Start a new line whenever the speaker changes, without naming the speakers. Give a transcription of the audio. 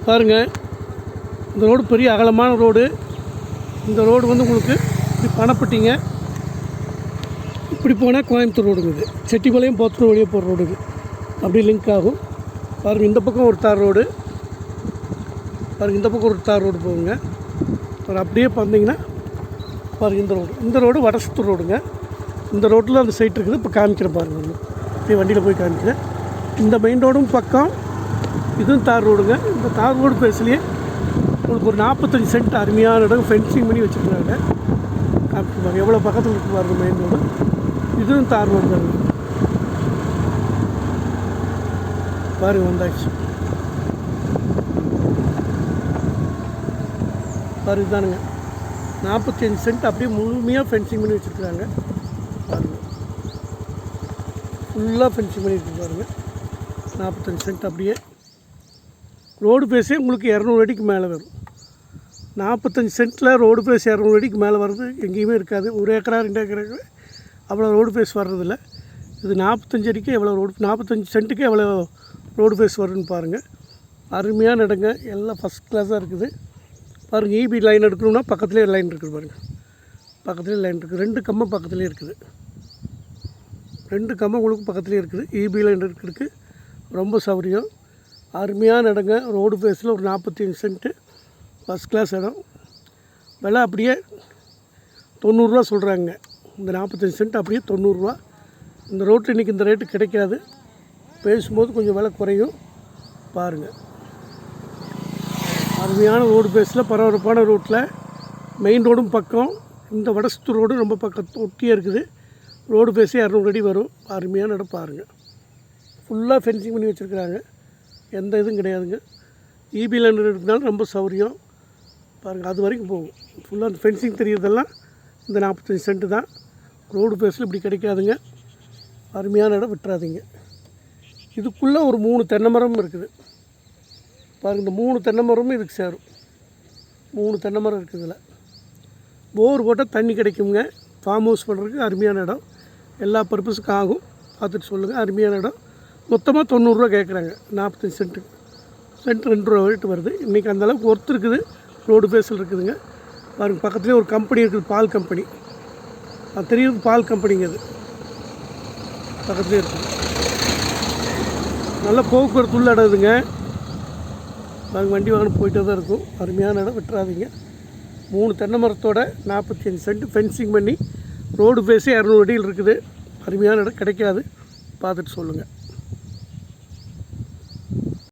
பாருங்கள், இந்த ரோடு பெரிய அகலமான ரோடு. இந்த ரோடு வந்து உங்களுக்கு இப்படி பணப்பட்டிங்க இப்படி போனால் கோயம்புத்தூர் ரோடுங்க. இது செட்டிப்பாளையம் போத்தூர் வழியாக போகிற ரோடு. இது அப்படி லிங்க் ஆகும். பாருங்கள், இந்த பக்கம் ஒரு தார் ரோடு, பாருங்கள் இந்த பக்கம் ஒரு தார் ரோடு போகுங்க. அப்புறம் அப்படியே பார்த்தீங்கன்னா பாருங்கள் இந்த ரோடு வடசுத்தூர் ரோடுங்க. இந்த ரோட்டில் அந்த சைட் இருக்குது. இப்போ காமிக்கிறேன் பாருங்கள், அப்படியே வண்டியில் போய் காமிக்கிறேன். இந்த மெயின் ரோடும் பக்கம் இதுவும் தார் ரோடுங்க. இந்த தார் ரோடு பேசலையே உங்களுக்கு ஒரு 45 சென்ட் அருமையான இடம் ஃபென்சிங் பண்ணி வச்சுருக்காங்க. காமிப்பாங்க எவ்வளோ பக்கத்தில் இருக்கு பாருங்கள் மெயின் ரோடு. இதுவும் தார் ரோடு தாங்க. பாருங்கள் வந்தாச்சு. பாருங்க தானுங்க 45 சென்ட் அப்படியே முழுமையாக ஃபென்சிங் பண்ணி வச்சுருக்குறாங்க. பாருங்கள் ஃபுல்லாக ஃபென்சிங் பண்ணியிருக்கு பாருங்கள். 45 சென்ட் அப்படியே ரோடு பேஸே உங்களுக்கு 200 அடிக்கு மேலே வரும். 45 சென்ட்டில் ரோடு பேஸ் 200 அடிக்கு மேலே வர்றது எங்கேயுமே இருக்காது. 1 ஏக்கரா 2 ஏக்கராக்கு அவ்வளோ ரோடு பேஸ் வர்றதில்ல. இது 45 அடிக்கு எவ்வளோ ரோடு 45 சென்ட்டுக்கு எவ்வளோ ரோடு பேஸ் வருதுன்னு பாருங்கள். அருமையான இடங்க, எல்லாம் ஃபஸ்ட் கிளாஸாக இருக்குது. பாருங்கள், ஈபி லைன் எடுக்கணும்னா பக்கத்துலேயே லைன் இருக்குது பாருங்கள். பக்கத்துலேயே லைன் இருக்குது. 2 கம்பம் பக்கத்துலேயே இருக்குது. 2 கம்பம் உங்களுக்கு பக்கத்துலேயே இருக்குது. ஈபி லைன் இருக்கிறதுக்கு ரொம்ப சௌகரியம். அருமையான இடங்க. ரோடு பேஸில் ஒரு 45 சென்ட்டு ஃபஸ்ட் கிளாஸ் இடம். விலை அப்படியே 90 ரூபா சொல்கிறாங்க. இந்த 45 சென்ட் அப்படியே 90 ரூபா. இந்த ரோட்டில் இன்றைக்கி இந்த ரேட்டு கிடைக்காது. பேசும்போது கொஞ்சம் விலை குறையும். பாருங்கள், அருமையான ரோடு பேஸில் பரபரப்பான ரோட்டில் மெயின் ரோடும் பக்கம். இந்த வடசுத்தூர் ரோடு ரொம்ப பக்கத்து ஒட்டியே இருக்குது. ரோடு பேஸே 200 அடி வரும். அருமையான இடம் பாருங்கள். ஃபுல்லாக ஃபென்சிங் பண்ணி வச்சுருக்குறாங்க. எந்த இதுவும் கிடையாதுங்க. ஈபி லைன் இருக்கிறதுனால ரொம்ப சௌகரியம். பாருங்கள், அது வரைக்கும் போகும். ஃபுல்லாக அந்த ஃபென்சிங் தெரிகிறதெல்லாம் இந்த 45 சென்ட்டு தான். ரோடு பேஸில் இப்படி கிடைக்காதுங்க. அருமையான இடம், விட்டுறாதீங்க. இதுக்குள்ளே ஒரு 3 தென்னை மரம் இருக்குது பாருங்கள். இந்த 3 தென்னை மரமும் இதுக்கு சேரும். 3 தென்னை மரம் இருக்குது. இதில் போர் போட்டால் தண்ணி கிடைக்குங்க. ஃபார்ம் ஹவுஸ் பண்ணுறதுக்கு அருமையான இடம். எல்லா பர்பஸுக்கும் ஆகும். பார்த்துட்டு சொல்லுங்கள். அருமையான இடம். மொத்தமாக 90 ரூபா கேட்குறாங்க. 45 சென்ட்டுக்கு. சென்ட் 2 ரூபா ரேட்டு வருது. இன்றைக்கி அந்தளவுக்கு ஒர்த்து இருக்குது. ரோடு பேஸில் இருக்குதுங்க. பாருங்கள், பக்கத்துலேயே ஒரு கம்பெனி இருக்குது, பால் கம்பெனி. அது தெரியுது, பால் கம்பெனிங்க. அது பக்கத்துலேயே இருக்குது. நல்ல போக்குவரத்து உள்ள இடம் இதுங்க. நாங்கள் வண்டி வாகனம் போயிட்டே தான் இருக்கும். அருமையான இடம், விட்டுறாதீங்க. 3 தென்னை மரத்தோட 45 சென்ட் ஃபென்சிங் பண்ணி ரோடு பேஸே 200 அடியில் இருக்குது. அருமையான இடம், கிடைக்காது. பார்த்துட்டு சொல்லுங்கள்.